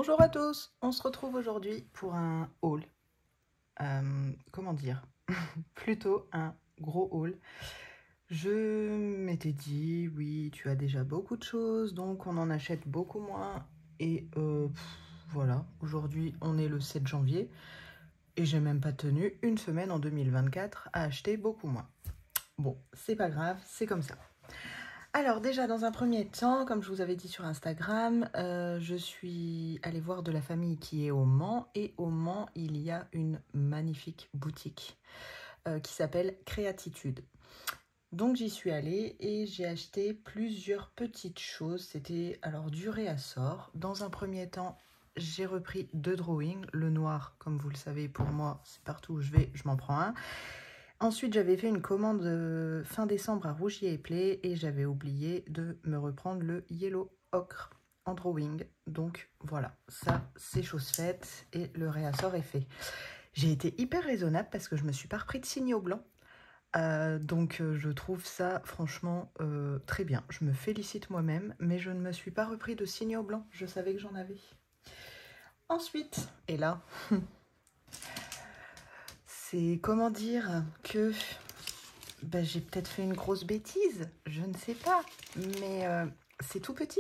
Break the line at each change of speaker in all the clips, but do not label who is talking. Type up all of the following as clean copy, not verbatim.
Bonjour à tous, on se retrouve aujourd'hui pour un haul. Comment dire? Plutôt un gros haul. Je m'étais dit, oui, tu as déjà beaucoup de choses, donc on en achète beaucoup moins. Et voilà, aujourd'hui on est le 7 janvier et j'ai même pas tenu une semaine en 2024 à acheter beaucoup moins. Bon, c'est pas grave, c'est comme ça. Alors déjà, dans un premier temps, comme je vous avais dit sur Instagram, je suis allée voir de la famille qui est au Mans. Et au Mans, il y a une magnifique boutique qui s'appelle Créatitude. Donc j'y suis allée et j'ai acheté plusieurs petites choses. C'était alors du réassort. Dans un premier temps, j'ai repris 2 drawings. Le noir, comme vous le savez, pour moi, c'est partout où je vais, je m'en prends un. Ensuite, j'avais fait une commande fin décembre à Rougier et Play et j'avais oublié de me reprendre le Yellow Ocre en drawing. Donc voilà, ça c'est chose faite et le réassort est fait. J'ai été hyper raisonnable parce que je me suis pas repris de signaux blancs. Donc je trouve ça franchement très bien. Je me félicite moi-même, mais je ne me suis pas repris de signaux blancs. Je savais que j'en avais. Ensuite, et là, c'est comment dire que j'ai peut-être fait une grosse bêtise, je ne sais pas. Mais c'est tout petit,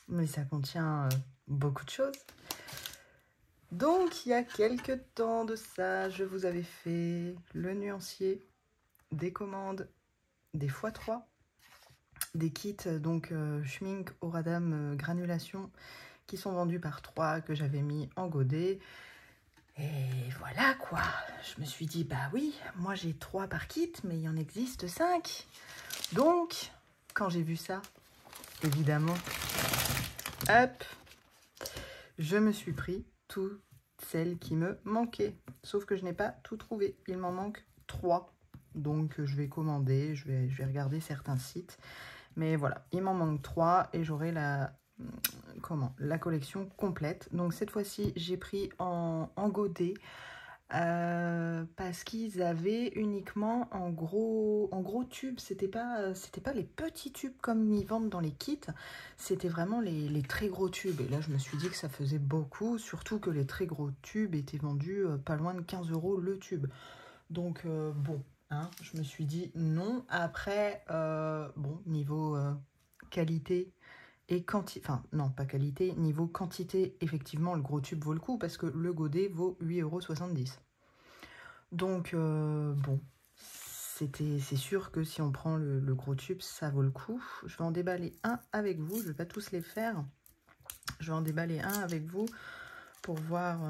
mais ça contient beaucoup de choses. Donc, il y a quelques temps de ça, je vous avais fait le nuancier, des commandes, des x3, des kits, donc schmink, Auradam, granulation, qui sont vendus par 3, que j'avais mis en godet. Et voilà quoi, je me suis dit, bah oui, moi j'ai 3 par kit, mais il en existe 5. Donc, quand j'ai vu ça, évidemment, hop, je me suis pris toutes celles qui me manquaient. Sauf que je n'ai pas tout trouvé, il m'en manque 3. Donc je vais commander, je vais regarder certains sites. Mais voilà, il m'en manque 3 et j'aurai la collection complète. Donc cette fois-ci, j'ai pris en godet parce qu'ils avaient uniquement en gros tubes. C'était pas les petits tubes comme ils vendent dans les kits. C'était vraiment les très gros tubes. Et là, je me suis dit que ça faisait beaucoup. Surtout que les très gros tubes étaient vendus pas loin de 15 € le tube. Donc bon, hein, je me suis dit non. Après, bon, niveau qualité et quantité, enfin non, pas qualité, niveau quantité, effectivement, le gros tube vaut le coup parce que le godet vaut 8,70 €. Donc, bon, c'est sûr que si on prend le gros tube, ça vaut le coup. Je vais en déballer un avec vous, je ne vais pas tous les faire. Je vais en déballer un avec vous pour voir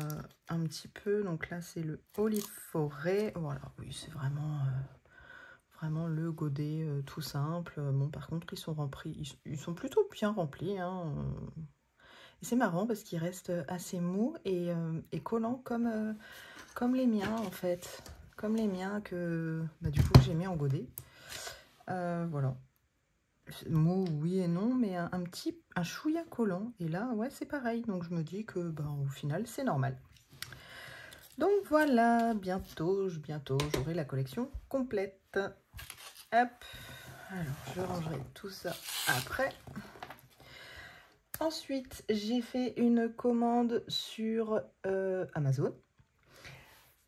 un petit peu. Donc là, c'est le Olive Forêt. Voilà, oui, c'est vraiment... Vraiment le godet tout simple. Bon, par contre, ils sont remplis, ils sont plutôt bien remplis. Hein. Et c'est marrant parce qu'ils restent assez mous et collants comme les miens, en fait. Comme les miens que du coup, j'ai mis en godet. Voilà. Mou, oui et non, mais un chouïa collant. Et là, ouais, c'est pareil. Donc, je me dis que, au final, c'est normal. Donc, voilà. Bientôt, j'aurai la collection complète. Hop, alors je rangerai tout ça après. Ensuite, j'ai fait une commande sur Amazon.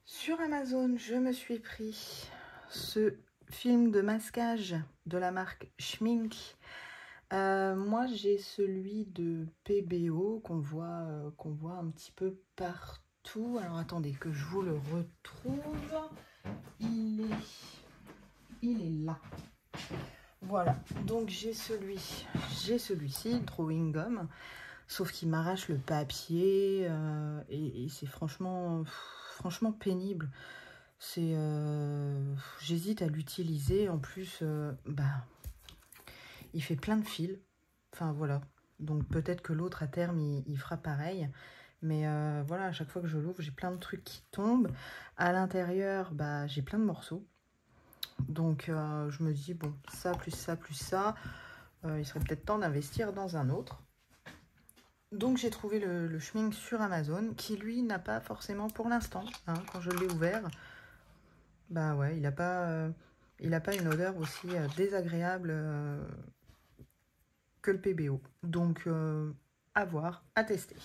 Sur Amazon, je me suis pris ce film de masquage de la marque Schmink. Moi, j'ai celui de PBO qu'on voit un petit peu partout. Alors, attendez que je vous le retrouve. Il est là. Voilà, donc j'ai celui-ci, Drawing Gum, sauf qu'il m'arrache le papier et c'est franchement pénible. J'hésite à l'utiliser, en plus, il fait plein de fils, enfin voilà. Donc peut-être que l'autre à terme, il fera pareil. Mais voilà, à chaque fois que je l'ouvre, j'ai plein de trucs qui tombent. À l'intérieur, j'ai plein de morceaux. Donc je me dis, bon, ça plus ça plus ça, il serait peut-être temps d'investir dans un autre. Donc j'ai trouvé le schmink sur Amazon, qui lui n'a pas forcément pour l'instant, hein, quand je l'ai ouvert, ouais, il n'a pas une odeur aussi désagréable que le PBO. Donc à voir, à tester.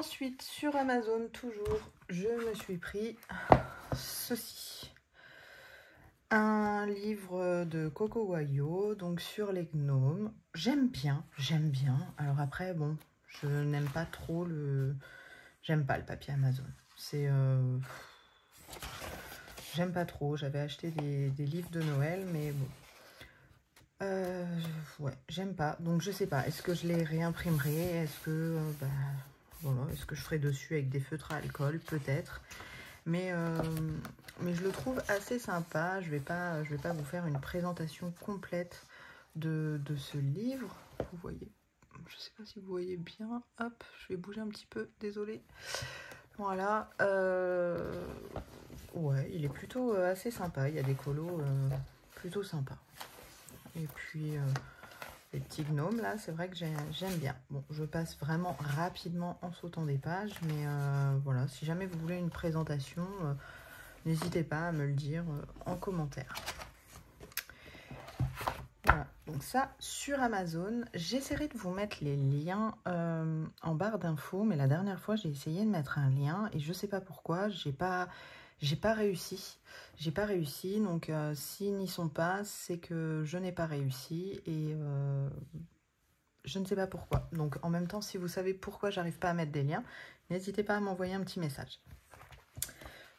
Ensuite, sur Amazon, toujours, je me suis pris ceci. Un livre de Coco Wayo, donc sur les gnomes. J'aime bien. Alors après, bon, je n'aime pas trop le... J'aime pas le papier Amazon. C'est... J'aime pas trop. J'avais acheté des livres de Noël, mais bon. Ouais, j'aime pas. Donc je sais pas. Est-ce que je les réimprimerai? Est-ce que... voilà, est-ce que je ferai dessus avec des feutres à alcool? Peut-être. Mais je le trouve assez sympa. Je vais pas vous faire une présentation complète de ce livre. Vous voyez, je sais pas si vous voyez bien. Hop, je vais bouger un petit peu, désolée. Voilà. Ouais, il est plutôt assez sympa. Il y a des colos plutôt sympas. Et puis les petits gnomes là, c'est vrai que j'aime bien. Bon, je passe vraiment rapidement en sautant des pages, mais voilà, si jamais vous voulez une présentation, n'hésitez pas à me le dire en commentaire. Voilà, donc ça sur Amazon. J'essaierai de vous mettre les liens en barre d'infos, mais la dernière fois j'ai essayé de mettre un lien et je sais pas pourquoi, j'ai pas réussi. J'ai pas réussi, donc s'ils n'y sont pas, c'est que je n'ai pas réussi et je ne sais pas pourquoi. Donc en même temps, si vous savez pourquoi j'arrive pas à mettre des liens, n'hésitez pas à m'envoyer un petit message.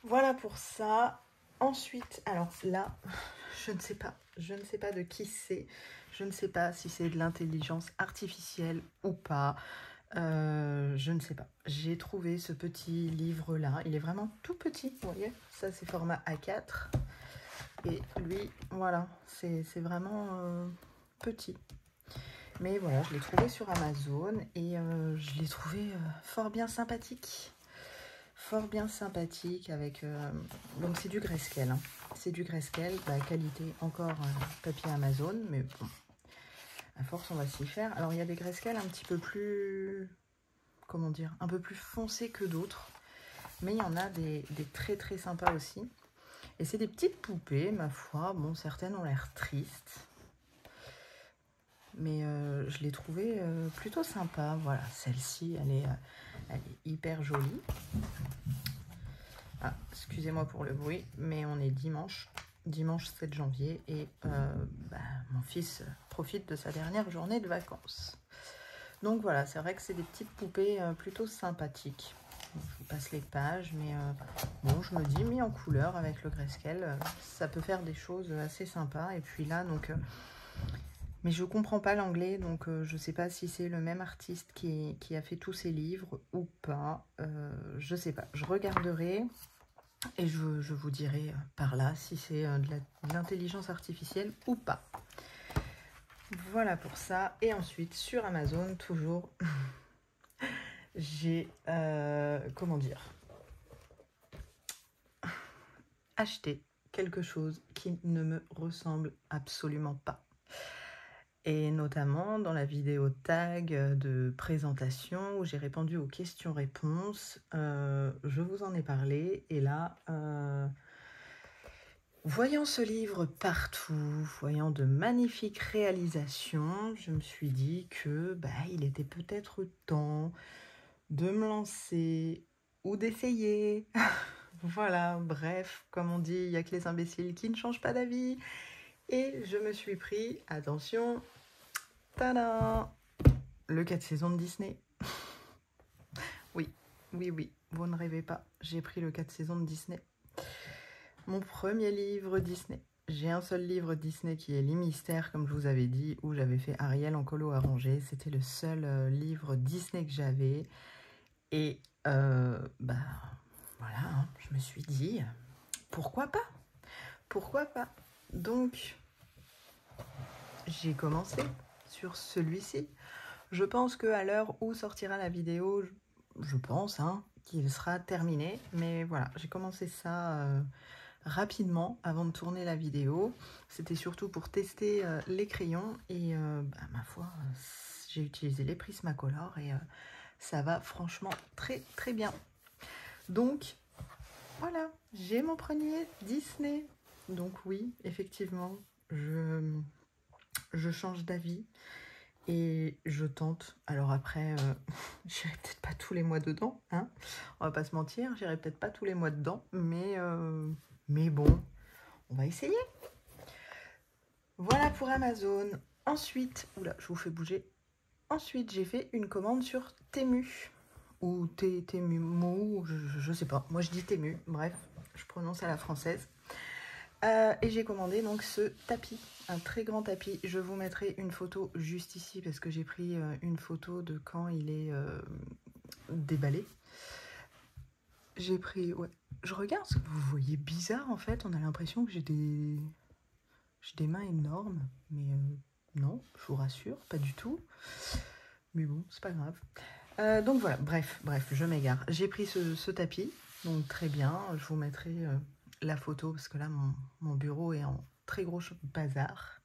Voilà pour ça. Ensuite, alors là, je ne sais pas de qui c'est. Je ne sais pas si c'est de l'intelligence artificielle ou pas. Je ne sais pas. J'ai trouvé ce petit livre-là. Il est vraiment tout petit, vous voyez. Ça, c'est format A4. Et lui, voilà, c'est vraiment petit. Mais voilà, je l'ai trouvé sur Amazon et je l'ai trouvé fort bien sympathique. Fort bien sympathique avec... donc c'est du Grayscale. Hein. C'est du Grayscale, qualité encore papier Amazon, mais bon, à force on va s'y faire. Alors il y a des Grayscale un petit peu plus... Comment dire? Un peu plus foncés que d'autres. Mais il y en a des très très sympas aussi. Et c'est des petites poupées, ma foi. Bon, certaines ont l'air tristes. Mais je l'ai trouvée plutôt sympa. Voilà, celle-ci, elle est hyper jolie. Ah, excusez-moi pour le bruit, mais on est dimanche 7 janvier, et mon fils profite de sa dernière journée de vacances. Donc voilà, c'est vrai que c'est des petites poupées plutôt sympathiques. Bon, je vous passe les pages, mais bon, je me dis, mis en couleur avec le Grayscale, ça peut faire des choses assez sympas. Et puis là, donc... mais je comprends pas l'anglais, donc je sais pas si c'est le même artiste qui a fait tous ces livres ou pas. Je sais pas, je regarderai et je vous dirai par là si c'est de l'intelligence artificielle ou pas. Voilà pour ça. Et ensuite, sur Amazon, toujours, j'ai, comment dire, acheté quelque chose qui ne me ressemble absolument pas. Et notamment dans la vidéo tag de présentation où j'ai répondu aux questions-réponses, je vous en ai parlé. Et là, voyant ce livre partout, voyant de magnifiques réalisations, je me suis dit que il était peut-être temps de me lancer ou d'essayer. Voilà, bref, comme on dit, il n'y a que les imbéciles qui ne changent pas d'avis. Et je me suis pris, attention, tada, le 4 saisons de Disney. Oui, vous ne rêvez pas, j'ai pris le 4 saisons de Disney. Mon premier livre Disney. J'ai un seul livre Disney qui est Les Mystères, comme je vous avais dit, où j'avais fait Ariel en colo arrangé. C'était le seul livre Disney que j'avais. Et voilà, hein, je me suis dit, pourquoi pas? Pourquoi pas? Donc, j'ai commencé sur celui-ci. Je pense qu'à l'heure où sortira la vidéo, je pense qu'il sera terminé. Mais voilà, j'ai commencé ça rapidement avant de tourner la vidéo. C'était surtout pour tester les crayons. Et ma foi, j'ai utilisé les Prismacolor et ça va franchement très très bien. Donc voilà, j'ai mon premier Disney. Donc oui, effectivement, je change d'avis. Et je tente. Alors après, j'irai peut-être pas tous les mois dedans, hein. On va pas se mentir, j'irai peut-être pas tous les mois dedans, mais bon, on va essayer. Voilà pour Amazon. Ensuite, oula, je vous fais bouger. Ensuite, j'ai fait une commande sur Temu. Ou Temu, je sais pas. Moi, je dis Temu. Bref, je prononce à la française. Et j'ai commandé donc ce tapis, un très grand tapis. Je vous mettrai une photo juste ici parce que j'ai pris une photo de quand il est déballé. J'ai pris, ouais, je regarde ce que vous voyez bizarre en fait. On a l'impression que j'ai des mains énormes, mais non, je vous rassure, pas du tout. Mais bon, c'est pas grave. Donc voilà, bref, je m'égare. J'ai pris ce tapis, donc très bien. Je vous mettrai la photo parce que là, mon bureau est en très gros bazar.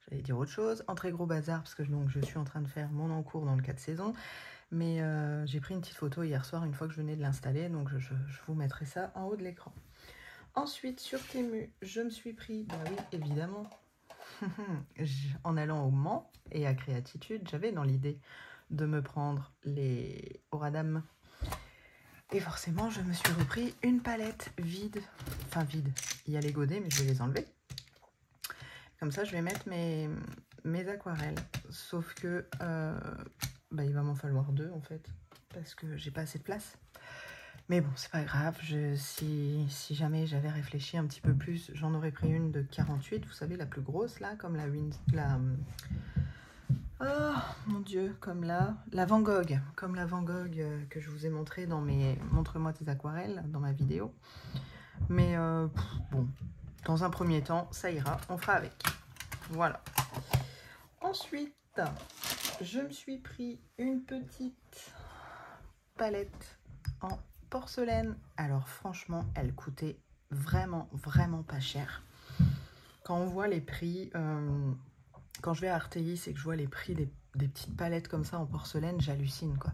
J'allais dire autre chose, en très gros bazar parce que donc, je suis en train de faire mon encours dans le 4 saisons. Mais j'ai pris une petite photo hier soir une fois que je venais de l'installer, donc je vous mettrai ça en haut de l'écran. Ensuite, sur Temu, je me suis pris, bah oui, évidemment, en allant au Mans et à Créatitude, j'avais dans l'idée de me prendre les Oradam. Et forcément, je me suis repris une palette vide. Enfin, vide. Il y a les godets, mais je vais les enlever. Comme ça, je vais mettre mes aquarelles. Sauf que bah, il va m'en falloir 2, en fait. Parce que j'ai pas assez de place. Mais bon, c'est pas grave. Si jamais j'avais réfléchi un petit peu plus, j'en aurais pris une de 48. Vous savez, la plus grosse, là, comme oh mon Dieu, comme la Van Gogh, que je vous ai montré dans mes Montre-moi tes aquarelles, dans ma vidéo. Mais bon, dans un premier temps, ça ira, on fera avec. Voilà. Ensuite, je me suis pris une petite palette en porcelaine. Alors franchement, elle coûtait vraiment pas cher. Quand on voit les prix... quand je vais à Artélis et que je vois les prix des petites palettes comme ça en porcelaine, j'hallucine quoi.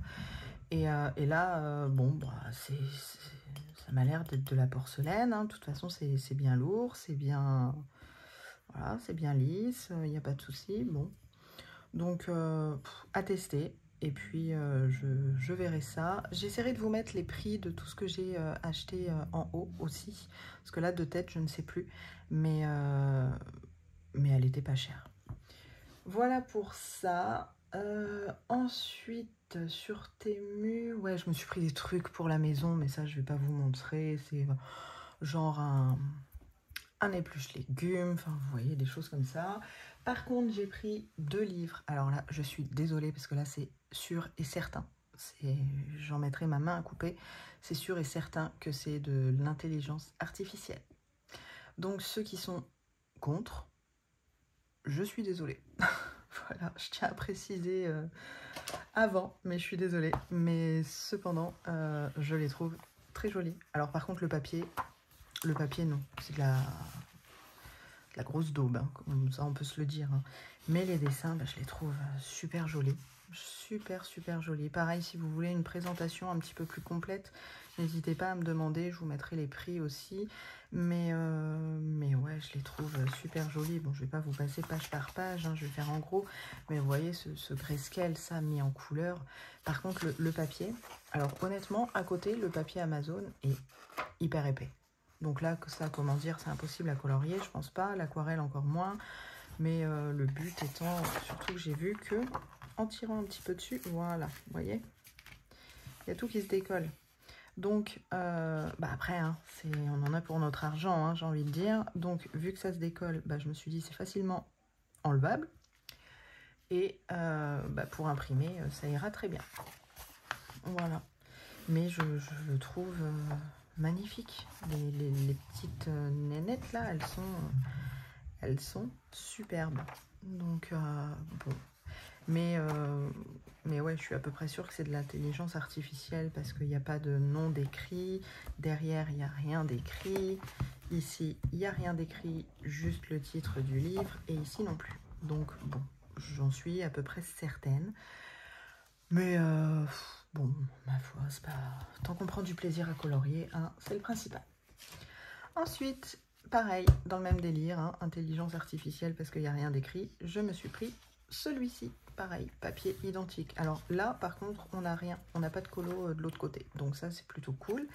Et là, bon, bah, ça m'a l'air d'être de la porcelaine. Hein. De toute façon, c'est bien lourd, c'est bien, voilà, c'est bien lisse, il n'y a pas de souci. Bon, donc à tester. Et puis je verrai ça. J'essaierai de vous mettre les prix de tout ce que j'ai acheté en haut aussi, parce que là de tête je ne sais plus, mais elle était pas chère. Voilà pour ça. Ensuite, sur Temu, ouais, je me suis pris des trucs pour la maison, mais ça, je vais pas vous montrer. C'est genre un épluche légumes, enfin, vous voyez, des choses comme ça. Par contre, j'ai pris 2 livres. Alors là, je suis désolée, parce que là, c'est sûr et certain. J'en mettrai ma main à couper. C'est sûr et certain que c'est de l'intelligence artificielle. Donc, ceux qui sont contre, je suis désolée. Voilà, je tiens à préciser avant, mais je suis désolée. Mais cependant, je les trouve très jolis. Alors par contre, le papier non, c'est de la grosse daube, hein, comme ça on peut se le dire. Hein. Mais les dessins, bah, je les trouve super jolis. Super jolis. Pareil, si vous voulez une présentation un petit peu plus complète, n'hésitez pas à me demander, je vous mettrai les prix aussi. Mais ouais, je les trouve super jolis. Bon, je vais pas vous passer page par page, hein, je vais faire en gros. Mais vous voyez, ce grayscale, ça, mis en couleur. Par contre, le papier, alors honnêtement, à côté, le papier Amazon est hyper épais. Donc là, ça, comment dire, c'est impossible à colorier, je pense pas. L'aquarelle, encore moins. Mais le but étant, surtout que j'ai vu que, en tirant un petit peu dessus, voilà, vous voyez, il y a tout qui se décolle. Donc, bah après, hein, on en a pour notre argent, hein, j'ai envie de dire. Donc, vu que ça se décolle, bah, je me suis dit c'est facilement enlevable. Et bah, pour imprimer, ça ira très bien. Voilà. Mais je le trouve magnifique. Les petites nénettes, là, elles sont superbes. Donc, bon. Mais ouais, je suis à peu près sûre que c'est de l'intelligence artificielle parce qu'il n'y a pas de nom d'écrit. Derrière, il n'y a rien d'écrit. Ici, il n'y a rien d'écrit, juste le titre du livre. Et ici non plus. Donc, bon, j'en suis à peu près certaine. Mais bon, ma foi, c'est pas... Tant qu'on prend du plaisir à colorier, hein, c'est le principal. Ensuite, pareil, dans le même délire, hein, intelligence artificielle parce qu'il n'y a rien d'écrit, je me suis pris celui-ci. pareil, papier identique. Alors là, par contre, on n'a rien, on n'a pas de colo de l'autre côté. Donc ça, c'est plutôt cool.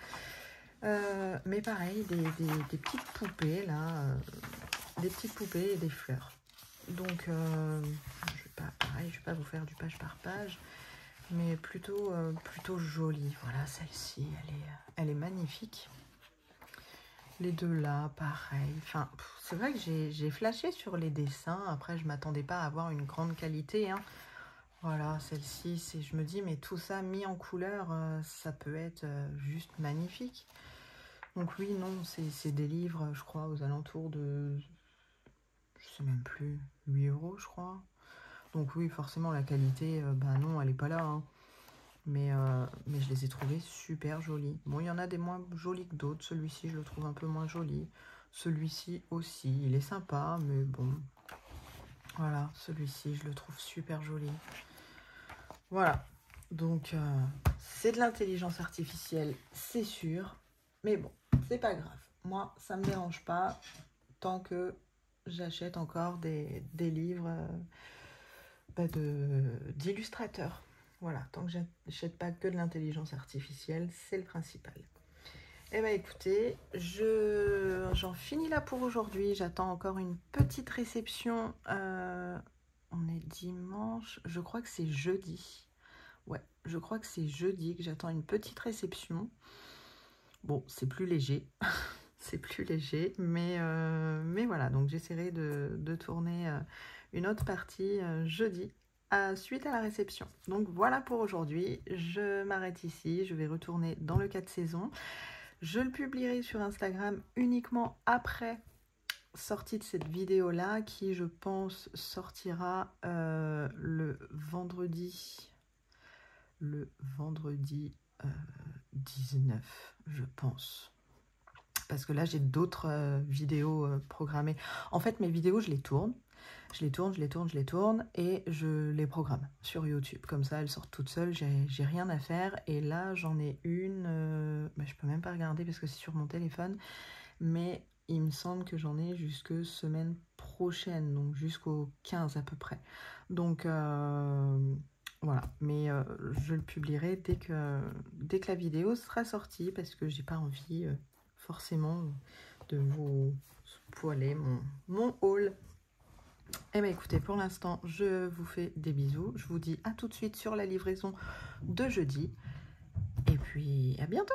Mais pareil, des petites poupées, là, des petites poupées et des fleurs. Donc, pareil, je vais pas vous faire du page par page, mais plutôt jolie. Voilà, celle-ci, elle est magnifique. Les deux là, pareil. Enfin, c'est vrai que j'ai flashé sur les dessins. Après, je m'attendais pas à avoir une grande qualité, hein. Voilà, celle-ci, je me dis, mais tout ça mis en couleur, ça peut être juste magnifique. Donc oui, non, c'est des livres, je crois, aux alentours de, je sais même plus, 8 €, je crois. Donc oui, forcément, la qualité, bah non, elle n'est pas là, hein. Mais je les ai trouvés super jolis. Bon, il y en a des moins jolis que d'autres. Celui-ci, je le trouve un peu moins joli. Celui-ci aussi, il est sympa, mais bon. Voilà, celui-ci, je le trouve super joli. Voilà. Donc, c'est de l'intelligence artificielle, c'est sûr. Mais bon, c'est pas grave. Moi, ça me dérange pas tant que j'achète encore des livres d'illustrateurs. Voilà, tant que j'achète pas que de l'intelligence artificielle, c'est le principal. Eh bien écoutez, j'en finis là pour aujourd'hui. J'attends encore une petite réception. On est dimanche, je crois que c'est jeudi. Ouais, je crois que c'est jeudi que j'attends une petite réception. Bon, c'est plus léger. C'est plus léger, mais voilà. Donc j'essaierai de tourner une autre partie jeudi. Suite à la réception. Donc voilà pour aujourd'hui, je m'arrête ici, je vais retourner dans le 4 saisons. Je le publierai sur Instagram uniquement après sortie de cette vidéo-là, qui je pense sortira le vendredi 19, je pense. Parce que là, j'ai d'autres vidéos programmées. En fait, mes vidéos, je les tourne. Je les tourne et je les programme sur YouTube. Comme ça, elles sortent toutes seules, j'ai rien à faire. Et là, j'en ai une, je peux même pas regarder parce que c'est sur mon téléphone. Mais il me semble que j'en ai jusque semaine prochaine, donc jusqu'au 15 à peu près. Donc, voilà. Mais je le publierai dès que la vidéo sera sortie parce que j'ai pas envie forcément de vous spoiler mon haul. Eh bien écoutez, pour l'instant, je vous fais des bisous. Je vous dis à tout de suite sur la livraison de jeudi. Et puis, à bientôt!